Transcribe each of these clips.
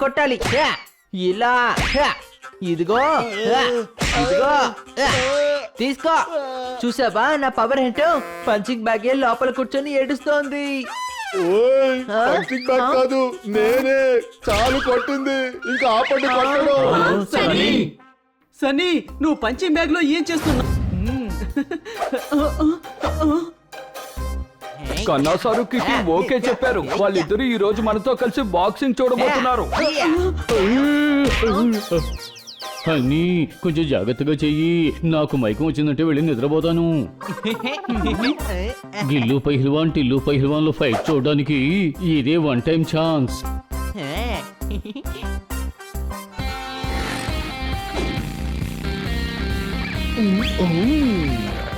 కొట్టాలి. ఇలా ఇదిగో ఇదిగో తీసుకో. చూసావా నా పవర్ ఏంటో? పంచింగ్ బ్యాగ్ లోపల కూర్చొని ఏడుస్తోంది. పంచింగ్ బ్యాగ్ కాదు, నేనే. చాలు కొట్టింది, ఇంకా ఆపండి కొట్టడం. సన్నీ, నువ్వు పంచింగ్ బ్యాగ్ లో ఏం చేస్తున్నావు? కన్నా సారు కిట్టి ఓకే చెప్పారు. వాళ్ళిద్దరు ఈ రోజు మనతో కలిసి బాక్సింగ్ చూడబోతున్నారు. అన్నీ కొంచెం జాగ్రత్తగా చెయ్యి. నాకు మైకం వచ్చిందంటే వెళ్ళి నిద్రపోతాను. గిల్లు పహిల్వాన్ టిల్లు పహిల్వాన్ లో ఫైట్ చూడడానికి ఇదే one time chance.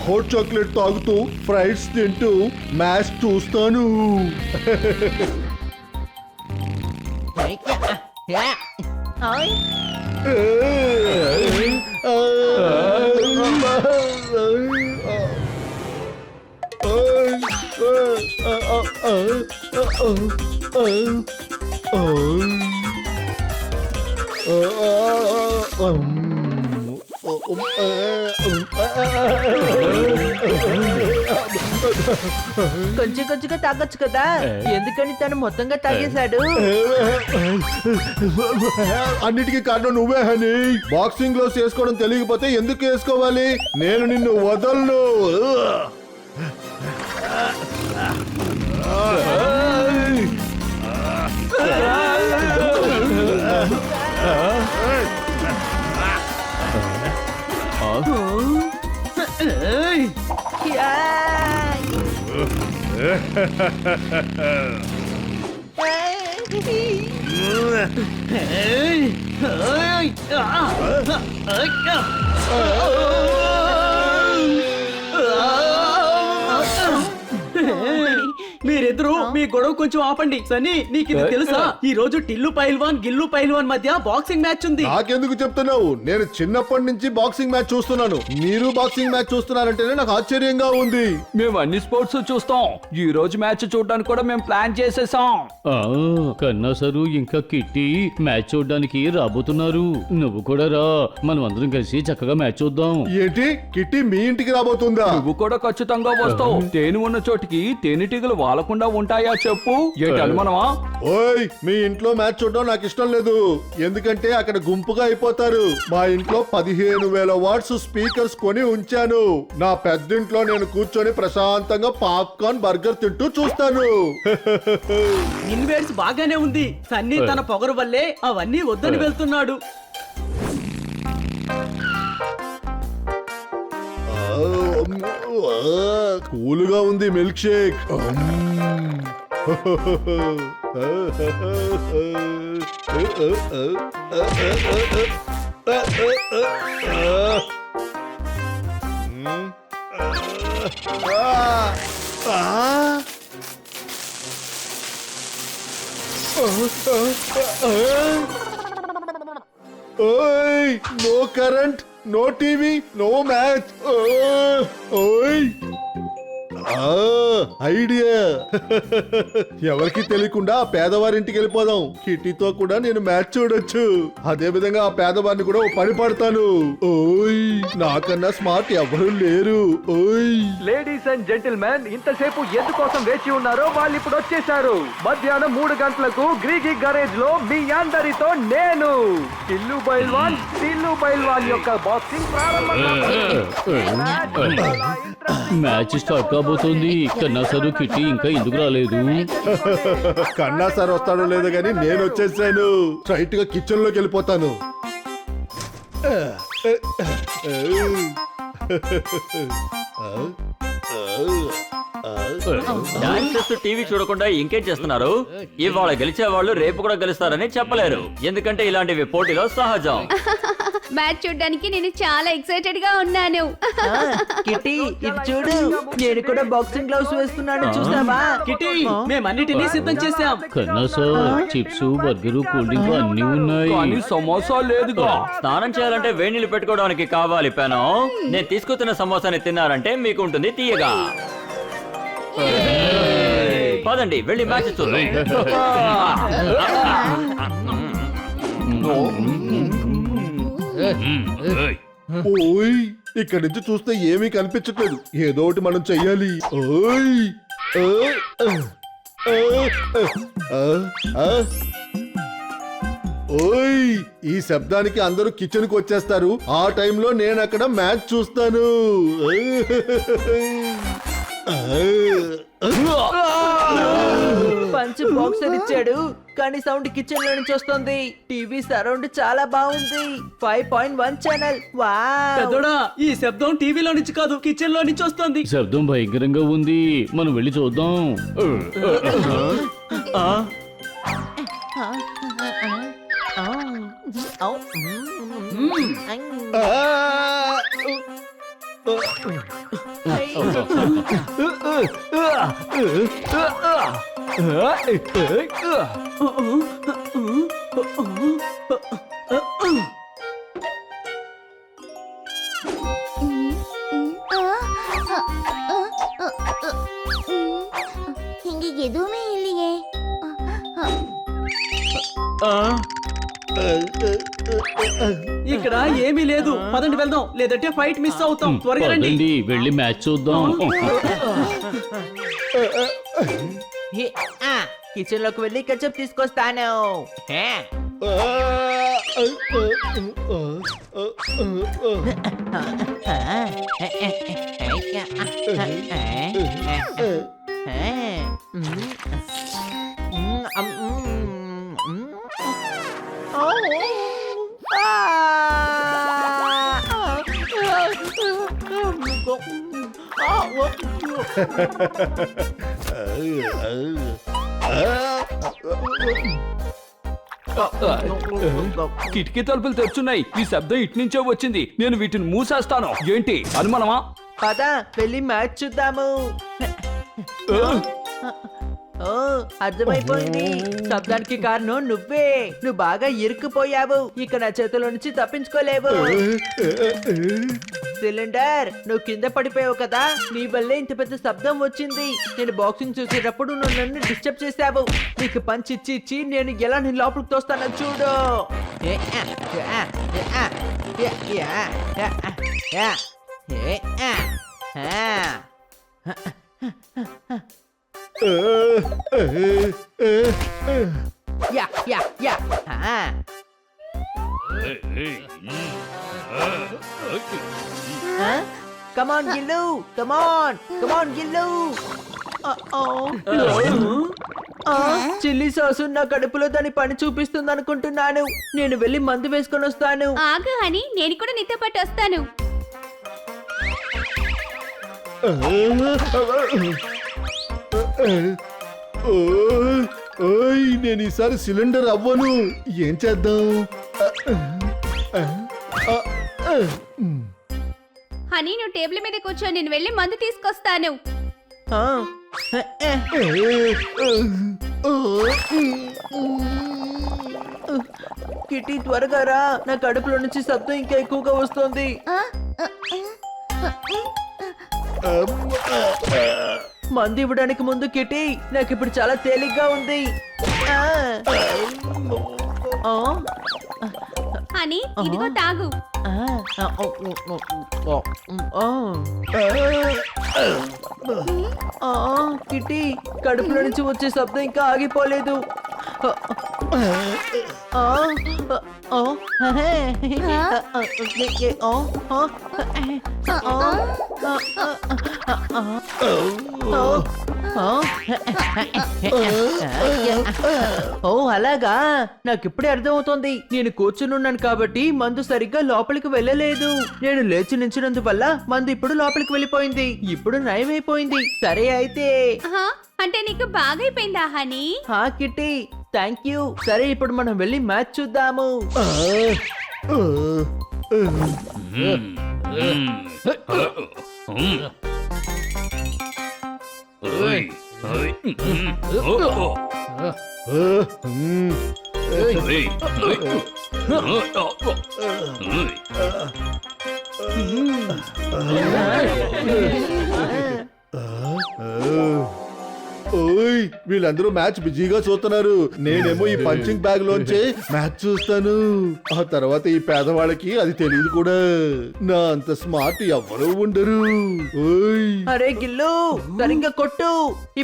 Hot chocolate తాగుతూ ఫ్రైడ్స్ తింటూ మ్యాచ్ చూస్తాను. కొంచెం కొంచెంగా తాగొచ్చు కదా, ఎందుకని తను మొత్తంగా తాగేశాడు? అన్నిటికీ కారణం నువ్వే హనీ. బాక్సింగ్ గ్లోవ్స్ వేసుకోవడం తెలియకపోతే ఎందుకు వేసుకోవాలి? నేను నిన్ను వదలను. మీరిద్దరూ మీ గొడవ కొంచెం ఆపండి. సన్నీ, నీకు ఇది తెలుసా? ఈ రోజు టిల్లు పైల్వాన్ గిల్లు పైల్వాన్ మధ్య బాక్సింగ్ మ్యాచ్ ఉంది. నాకెందుకు చెప్తున్నావు? నేను చిన్నప్పటి నుంచి బాక్సింగ్ మ్యాచ్ చూస్తున్నాను. మీరు బాక్సింగ్ మ్యాచ్ చూస్తున్నారంటేనే నాకు ఆశ్చర్యంగా ఉంది. మేము అన్ని స్పోర్ట్స్ చూస్తాం. ఈ రోజు మ్యాచ్ చూడడానికి కూడా మేము ప్లాన్ చేసేసాం. కన్నా సారు ఇంకా కిట్టి మ్యాచ్ చూడడానికి రాబోతున్నారు. నువ్వు కూడా రా, మనం అందరం కలిసి చక్కగా మ్యాచ్ చూద్దాం. ఏంటి, కిట్టి మీ ఇంటికి రాబోతుందా? నువ్వు కూడా ఖచ్చితంగా వస్తావు. తేనె ఉన్న చోటికి తేనెటీగలు వాలకుండా ఉంటాయా చెప్పు? ఏంటి అనుమానమా? ఓయ్, మీ ఇంట్లో మ్యాచ్ చూడడం నాకు ఇష్టం లేదు. ఎందుకంటే అక్కడ గుంపుగా అయిపోతారు. మా ఇంట్లో 15,000 వాట్స్ స్పీకర్స్ కొని ఉంచాను. నా పెద్దింట్లో నేను కూర్చొని ప్రశాంతంగా పాప్కార్న్ బర్గర్ తింటూ చూస్తాను. ఇన్వేడ్స్ బాగానే ఉంది. సన్నీ తన పొగరు వల్లే అవన్నీ వద్దని వెళ్తున్నాడు. కూలుగా ఉంది మిల్క్ షేక్. ఓయ్, no current, no TV, no match. ఓయ్, ఐడియా. ఎవరికి తెలియకుండా పేదవారింటికి వెళ్ళిపోదాం. కిట్టితో కూడా నేను మ్యాచ్ చూడొచ్చు. అదే విధంగా ఆ పేదవారిని కూడా పని పడతాను. ఓయ్, నాకన్నా స్మార్ట్ ఎవరు లేరు. ఓయ్, లేడీస్ అండ్ జెంటిల్మెన్, ఇంతసేపు ఎందుకోసం వేచి ఉన్నారో వాళ్ళు ఇప్పుడు వచ్చేసారు. మధ్యాహ్నం 3 గంటలకు గ్రీగి గరేజ్ లో మీ అందరితో నేను టిల్లు పైల్వాన్ యొక్క బాక్సింగ్ ప్రారంభం. మ్యాచ్ స్టార్ట్ కాబోతోంది. కన్నా సారు కిట్టి ఇంకా ఎందుకు రాలేదు? కన్నా సార్ వస్తాడో లేదో గానీ నేను వచ్చేసాను. స్ట్రైట్ గా కిచెన్ లోకి వెళ్ళిపోతాను. డాన్స్ చేస్తూ టీవీ చూడకుండా ఇంకేం చేస్తున్నారు? ఇవాళ గెలిచే వాళ్ళు రేపు కూడా గెలుస్తారని చెప్పలేరు. ఎందుకంటే ఇలాంటివి పోటీలో సహజం. మ్యాచ్ చూడడానికి నేను చాలా ఎక్సైటెడ్ గా ఉన్నాను. కిట్టి ఇది చూడు, నేను కూడా బాక్సింగ్ గ్లౌస్ వేస్తున్నాను, చూస్తావా? కిట్టి, మేమన్నిటినీ సిద్ధం చేశాం. కన్నా sir chips burger cool drink అన్ని ఉన్నాయి. కానీ సమోసా లేదుగా. స్నానం చేయాలంటే వేడి నీళ్ళు పెట్టుకోవడానికి కావాలి పెనం. నేను తీసుకొచ్చిన సమోసాని తిన్నారంటే మీకు ఉంటుంది తీయగా. పదండి వెళ్ళి మ్యాచ్ చూద్దాం. ఓయ్ ఇక్కడి నుంచి చూస్తే ఏమీ కనిపించట్లేదు. ఏదో ఒకటి మనం చెయ్యాలి. ఓయ్ ఆ, ఆ, ఆ, ఆ, ఆ. ఓయ్ ఈ శబ్దానికి అందరూ కిచెన్ కు వచ్చేస్తారు. ఆ టైంలో నేను అక్కడ మ్యాచ్ చూస్తాను. పంచ్ బాక్సర్ ఇచ్చాడు కానీ సౌండ్ కిచెన్ లో నుంచి వస్తుంది. టీవీ సరౌండ్ చాలా బాగుంది. 5.1 ఛానల్. వావ్. పెద్దోడా ఈ శబ్దం టీవీలో నుంచి కాదు కిచెన్ లో నుంచి వస్తుంది. శబ్దం భయంకరంగా ఉంది, మనం వెళ్ళి చూద్దాం. இங்க எதுவுமே இல்லையே. ఇక్కడ ఏమీ లేదు. పదండి వెళ్దాం, లేదంటే ఫైట్ మిస్ అవుతాం. త్వరగా రండి. పదండి వెళ్ళి మ్యాచ్ చూద్దాం. కిచెన్ లోకి వెళ్ళి కచ్చప్ తీసుకొస్తాను. హే. కిటికీ తలుపులు తెరుచున్నాయి. ఈ శబ్దం ఇటు నుంచే వచ్చింది. నేను వీటిని మూసేస్తాను. ఏంటి అనుమానమా? పద వెళ్ళి మ్యాచ్ చూద్దాము. ఓ అర్థమైపోయింది. శబ్దానికి కారణం నువ్వే. నువ్వు బాగా ఇరుక్కుపోయావు. ఇక నా చేతిలో నుంచి తప్పించుకోలేవు. సిలిండర్ నువ్వు కింద పడిపోయావు కదా, నీ వల్లే ఇంత పెద్ద శబ్దం వచ్చింది. నేను బాక్సింగ్ చూసేటప్పుడు నువ్వు నన్ను డిస్టర్బ్ చేసావు. నీకు పంచ్ ఇచ్చి ఇచ్చి నేను ఎలా నీ లోపలికి తోస్తానో చూడు. Yeah yeah yeah. Come on, Gillu! Come on! Come on, Gillu! Chilli sauce నా కడుపులో దాని పని చూపిస్తుంది అనుకుంటున్నాను. నేను వెళ్ళి మందు వేసుకొని వస్తాను. ఆగు హనీ, నేను కూడా నీతో పాటు వస్తాను. ఓయ్ నేను ఈసారి సిలిండర్ అవ్వను. ఏం చేద్దాం? హనీ నువ్వు టేబుల్ మీద కూర్చో, నేను వెళ్ళి మందు తీసుకొస్తాను. కిటీ త్వరగా రా, నా కడుపులో నుంచి శబ్దం ఇంకా ఎక్కువగా వస్తుంది. మందు ఇవ్వడానికి ముందు కిటీ నాకు ఇప్పుడు చాలా తేలిగ్గా ఉంది. హనీ ఇదిగో తాగు. కిటీ కడుపులో నుంచి వచ్చే శబ్దం ఇంకా ఆగిపోలేదు. ఓ అలాగా, నాకు ఇప్పుడే అర్థమవుతోంది. నేను కూర్చునున్నాను కాబట్టి మందు సరిగ్గా లోపలికి వెళ్ళలేదు. నేను లేచి నించున్నందువల్ల మందు ఇప్పుడు లోపలికి వెళ్ళిపోయింది. ఇప్పుడు నయమైపోయింది. సరే అయితే. అంటే నీకు బాగైపోయిందా హనీ? హా కిట్టి, థ్యాంక్ యూ. సరే ఇప్పుడు మనం వెళ్ళి మ్యాచ్ చూద్దాము. ఓయ్ వీళ్ళందరూ మ్యాచ్ బిజీగా చూస్తున్నారు, నేనేమో ఈ పంచింగ్ బ్యాగ్ లోంచే మ్యాచ్ చూస్తాను. ఆ తర్వాత ఈ పేదవాళ్ళకి అది తెలియదు కూడా. నా అంత స్మార్ట్ ఎవ్వరూ ఉండరు. ఓయ్ అరే గిల్లు సరిగ్గా కొట్టు.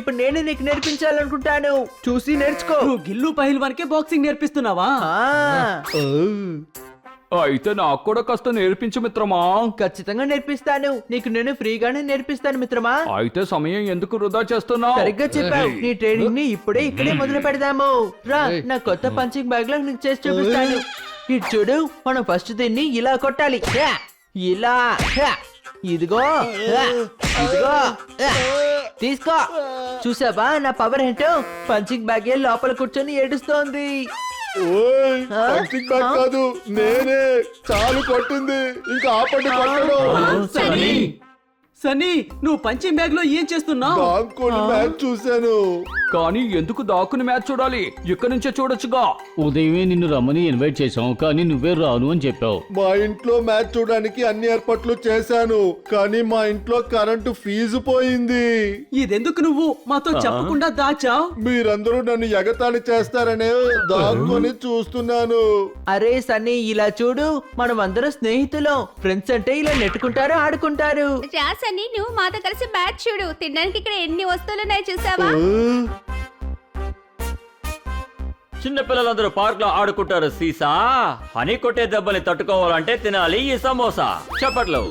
ఇప్పుడు నేను నీకు నేర్పించాలనుకుంటాను, చూసి నేర్చుకో. నువ్వు గిల్లు పైల్వాన్ కే బాక్సింగ్ నేర్పిస్తున్నావా? ఆ, అయితే నాకు కూడా కాస్త నేర్పించు మిత్రమా. ఖచ్చితంగా నేర్పిస్తాను. నీకు నేను ఫ్రీగానే నేర్పిస్తాను మిత్రమా. అయితే సమయం ఎందుకు వృధా చేస్తున్నావు? సరిగ్గా చెప్పావు. నీ ట్రైనింగ్ ని ఇప్పుడే ఇక్కడే మొదలు పెడదాము. రా, నా కొత్త పంచింగ్ బ్యాగ్ లో నీకు చేసి చూపిస్తాను. ఇటు చూడు, మనం ఫస్ట్ దీన్ని ఇలా కొట్టాలి. యా, ఇలా యా, ఇదిగో యా, ఇదిగో యా, తీసుకో. చూసావా నా పవర్ ఏంటో? పంచింగ్ బ్యాగ్ లోపల కూర్చొని ఏడుస్తోంది. ఓయ్ పంచింగ్ బ్యాగ్ కాదు, నేనే. చాలు కొట్టింది, ఇంకా ఆపండి కొట్టడం. సన్నీ, నువ్వు పంచింగ్ బ్యాగ్ లో ఏం చేస్తున్నావు? దాంకొని మ్యాచ్ చూశాను. కానీ ఎందుకు దాక్కుని మ్యాచ్ చూడాలి? ఇక్కడి నుంచే చూడొచ్చుగా. ఉదయమే నిన్ను రమ్మని ఇన్వైట్ చేశాం, కానీ నువ్వే రాను అని చెప్పావు. మా ఇంట్లో మ్యాచ్ చూడడానికి అన్ని ఏర్పాట్లు చేశాను, కానీ మా ఇంట్లో కరెంటు ఫీజు పోయింది. ఇదెందుకు నువ్వు మాతో చెప్పకుండా దాచావు? మీరందరూ నన్ను ఎగతాళి చేస్తారనే దాక్కొని చూస్తున్నాను. అరే సన్నీ, ఇలా చూడు, మనం అందరం స్నేహితులం. ఫ్రెండ్స్ అంటే ఇలా నెట్టుకుంటారు, ఆడుకుంటారు. రా సన్నీ, నువ్వు మాతో కలిసి మ్యాచ్ చూడు. తినడానికి ఇక్కడ ఎన్ని వస్తువులు ఉన్నాయి చూసావా? చిన్న పిల్లలందరూ పార్క్ లో ఆడుకుంటారు సీసా. హనీ కొట్టే దెబ్బని తట్టుకోవాలంటే తినాలి ఈ సమోసా. చెప్పట్లు